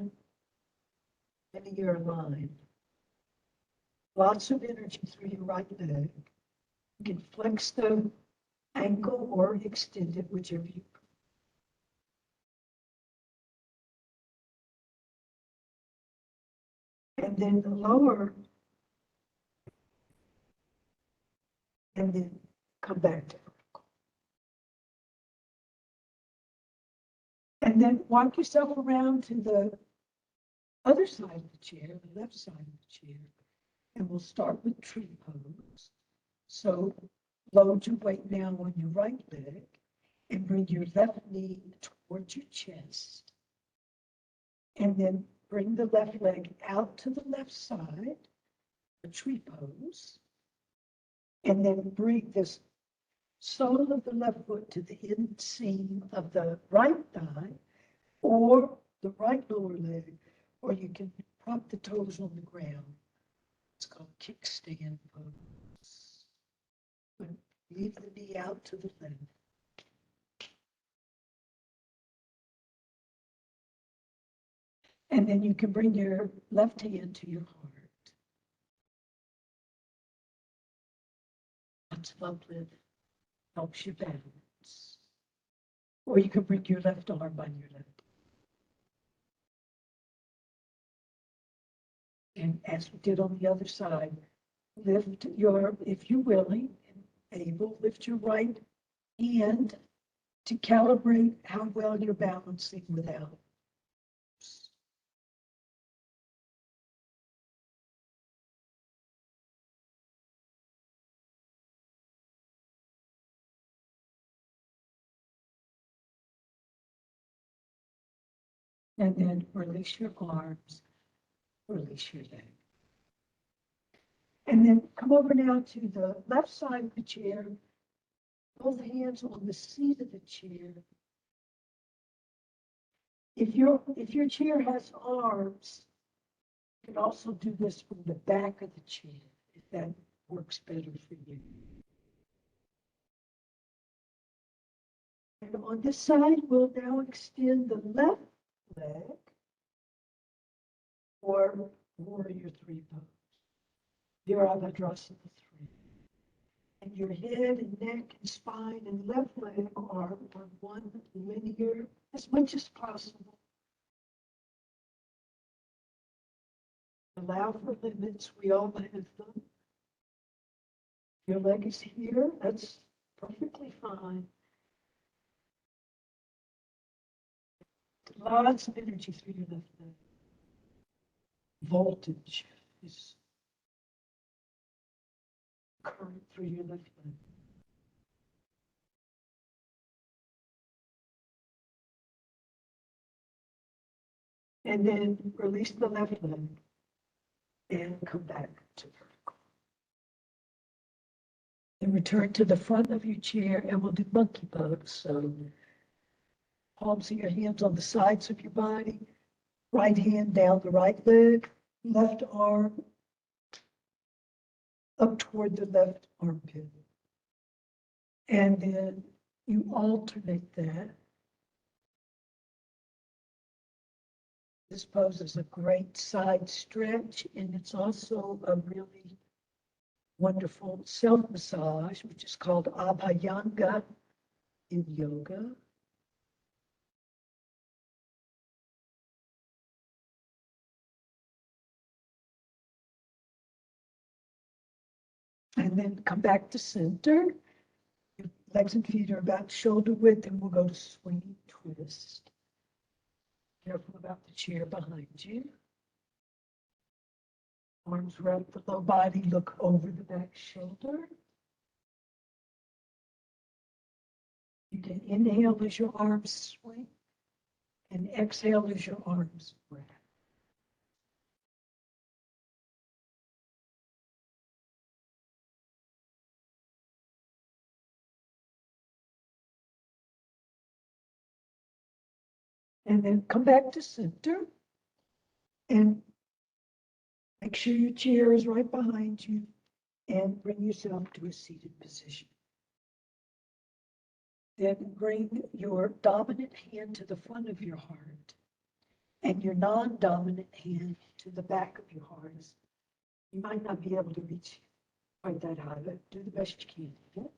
linear line. Lots of energy through your right leg. You can flex the ankle or extend it, whichever you prefer. And then lower, and then come back to vertical. And then walk yourself around to the other side of the chair, the left side of the chair, and we'll start with tree pose. So load your weight now on your right leg and bring your left knee towards your chest. And then bring the left leg out to the left side, a tree pose. And then bring this sole of the left foot to the inseam of the right thigh or the right lower leg, or you can prop the toes on the ground. It's called kickstand pose. But leave the knee out to the left. And then you can bring your left hand to your heart. Lots of uplift, helps you balance. Or you can bring your left arm on your left. And as we did on the other side, lift your, if you're willing and able, lift your right hand to calibrate how well you're balancing without. And then release your arms, release your leg. And then come over now to the left side of the chair, both hands on the seat of the chair. If your chair has arms, you can also do this from the back of the chair, if that works better for you. And on this side, we'll now extend the left leg or warrior 3 pose. Virabhadrasana 3. And your head and neck and spine and left leg are on one linear as much as possible. Allow for limits, we all have them. Your leg is here, that's perfectly fine. Lots of energy through your left leg. Voltage is current through your left leg. And then release the left leg and come back to vertical. Then return to the front of your chair and we'll do monkey pose. So palms of your hands on the sides of your body, right hand down the right leg, left arm up toward the left armpit. And then you alternate that. This pose is a great side stretch, and it's also a really wonderful self-massage, which is called Abhyanga in yoga. And then come back to center. Your legs and feet are about shoulder width, and we'll go to swinging twist. Careful about the chair behind you. Arms around the low body, look over the back shoulder. You can inhale as your arms swing and exhale as your arms wrap. And then come back to center and make sure your chair is right behind you and bring yourself to a seated position. Then bring your dominant hand to the front of your heart and your non-dominant hand to the back of your heart. You might not be able to reach quite that high, but do the best you can. Okay?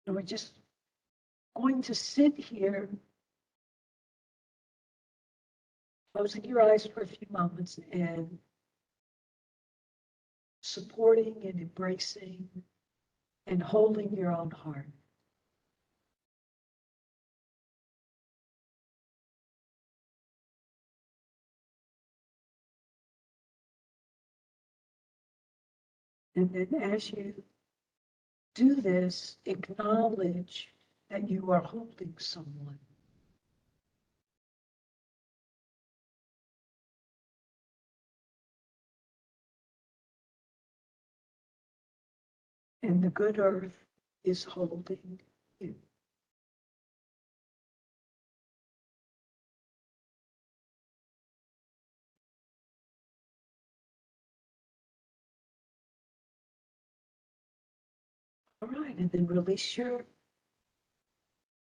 And we're just going to sit here, closing your eyes for a few moments and supporting and embracing and holding your own heart. And then as you do this, acknowledge that you are holding someone. And the good earth is holding you. All right, and then release your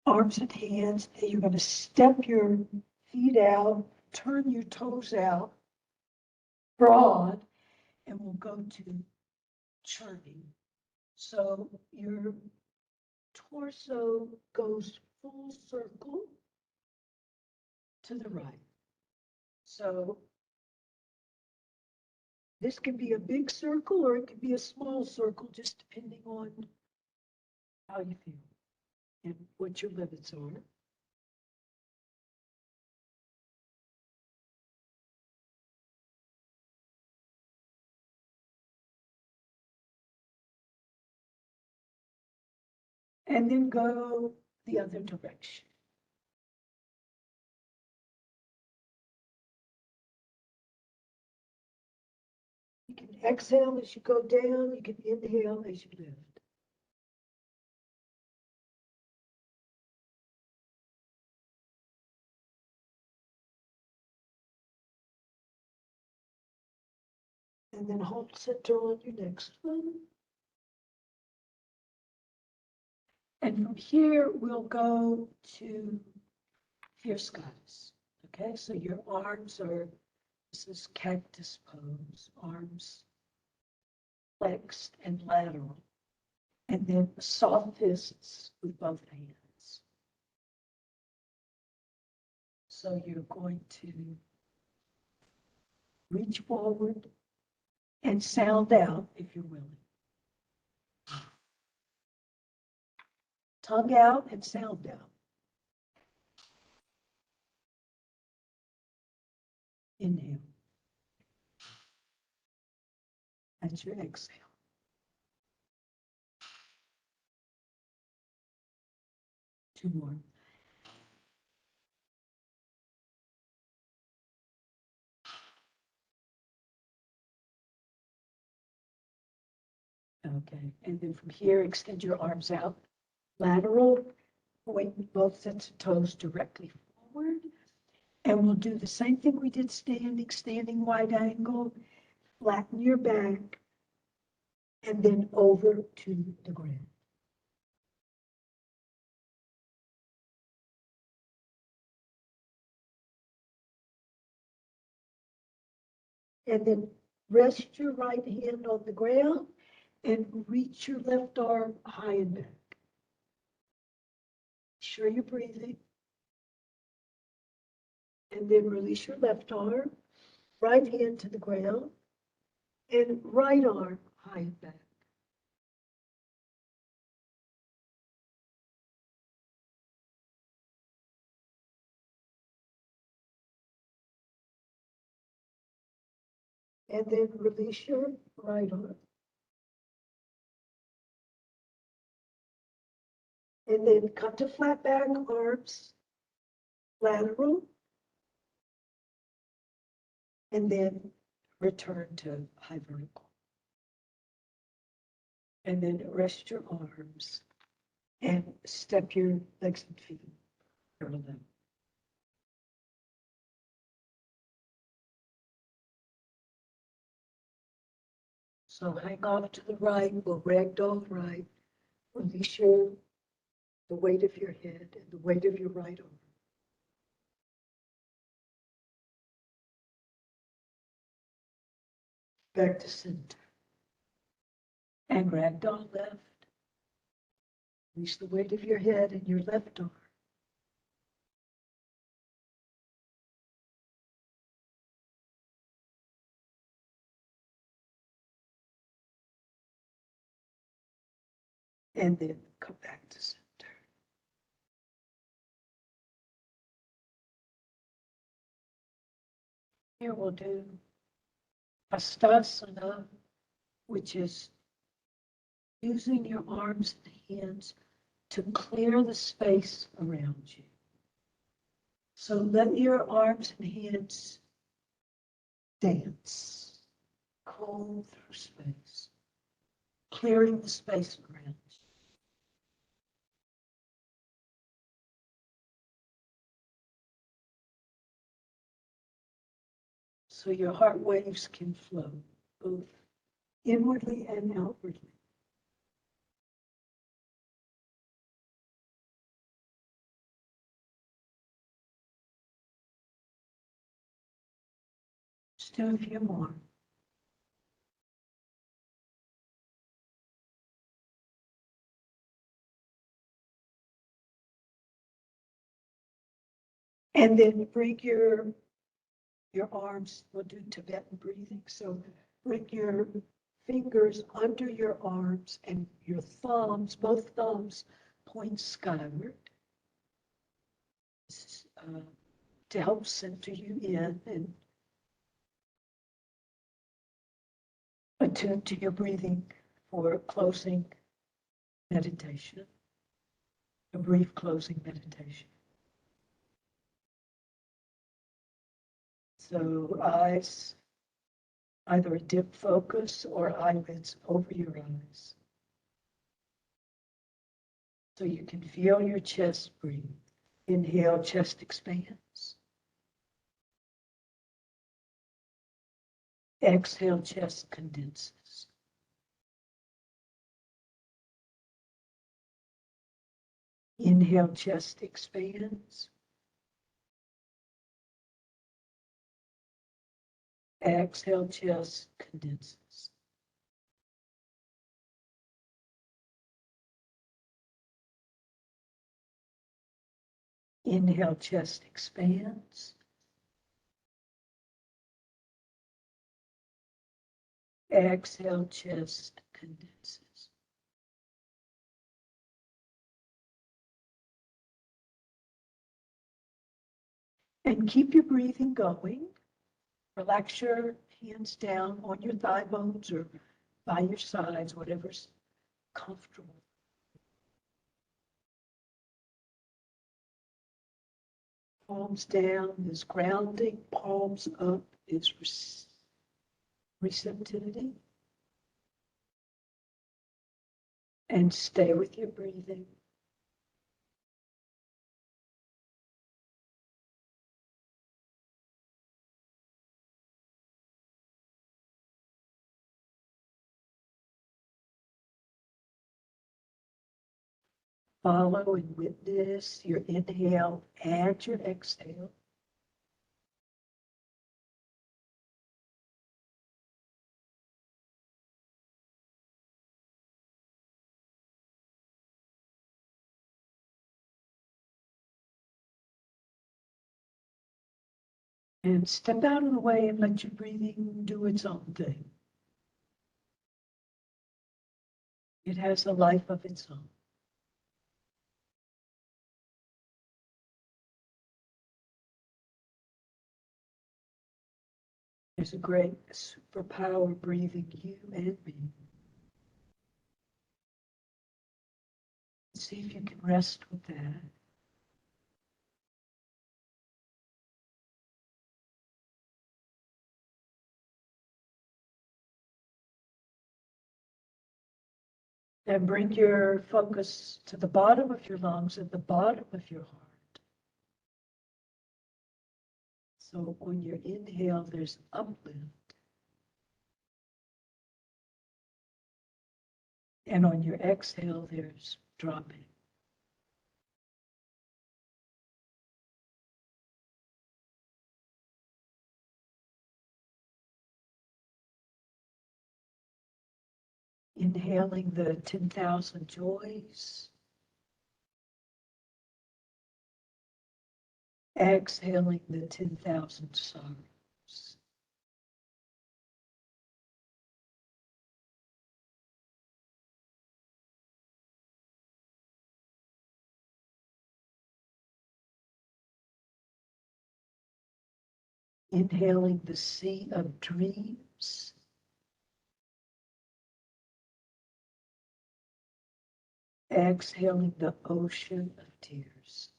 arms and hands. And you're going to step your feet out, turn your toes out broad, and we'll go to churning. So your torso goes full circle to the right. So this can be a big circle or it could be a small circle, just depending on how you feel and what your limits are. And then go the other direction. You can exhale as you go down, you can inhale as you lift. And then hold center on your next one. And from here, we'll go to Fierce Goddess. Okay, so your arms are, this is cactus pose, arms flexed and lateral. And then soft fists with both hands. So you're going to reach forward and sound out if you're willing. Tongue out and sound out. Inhale. That's your exhale. Two more. Okay, and then from here, extend your arms out. Lateral, point both sets of toes directly forward. And we'll do the same thing we did standing wide angle, flatten your back, and then over to the ground. And then rest your right hand on the ground and reach your left arm high and back. Sure you're breathing. And then release your left arm, right hand to the ground, and right arm high and back. And then release your right arm. And then come to flat back, arms lateral. And then return to high vertical. And then rest your arms and step your legs and feet parallel. So hang off to the right, we'll ragdoll right. Release the weight of your head and the weight of your right arm. Back to center. And ragdoll left. Release the weight of your head and your left arm. And then come back to center. Here we'll do Hastasana, which is using your arms and hands to clear the space around you. So let your arms and hands dance, comb through space, clearing the space around you. So your heart waves can flow both inwardly and outwardly. Just do a few more. And then bring your arms, we'll do Tibetan breathing. So bring your fingers under your arms and your thumbs, both thumbs point skyward. This is, to help center you in and attune to your breathing for closing meditation, a brief closing meditation. So eyes, either a dip focus or eyelids over your eyes. So you can feel your chest breathe. Inhale, chest expands. Exhale, chest condenses. Inhale, chest expands. Exhale, chest condenses. Inhale, chest expands. Exhale, chest condenses. And keep your breathing going. Relax your hands down on your thigh bones or by your sides, whatever's comfortable. Palms down is grounding, palms up is receptivity. And stay with your breathing. Follow and witness your inhale and your exhale. And step out of the way and let your breathing do its own thing. It has a life of its own. There's a great superpower breathing you and me. See if you can rest with that. And bring your focus to the bottom of your lungs and the bottom of your heart. So on your inhale, there's uplift. And on your exhale, there's dropping. Inhaling the 10,000 joys. Exhaling the 10,000 sorrows. Inhaling the sea of dreams. Exhaling the ocean of tears.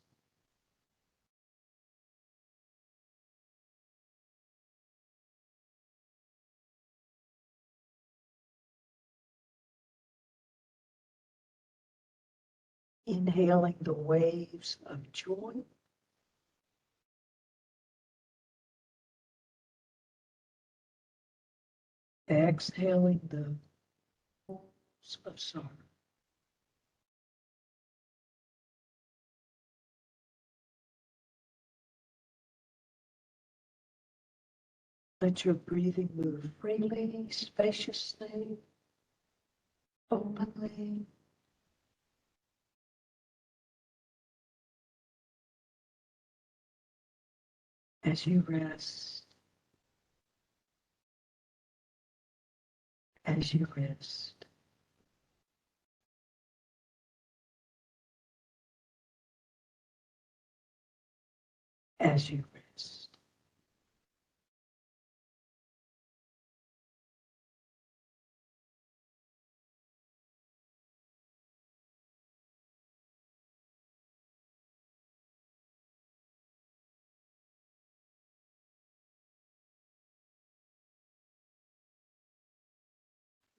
Inhaling the waves of joy. Exhaling the waves of sorrow. Let your breathing move freely, spaciously, openly. As you rest, as you rest. As you rest.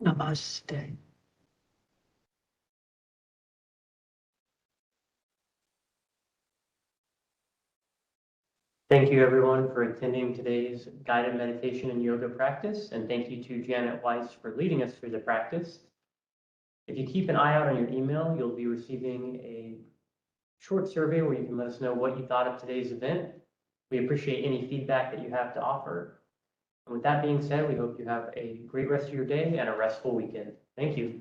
Namaste. Thank you, everyone, for attending today's guided meditation and yoga practice. And thank you to Janet Weiss for leading us through the practice. If you keep an eye out on your email, you'll be receiving a short survey where you can let us know what you thought of today's event. We appreciate any feedback that you have to offer. And with that being said, we hope you have a great rest of your day and a restful weekend. Thank you.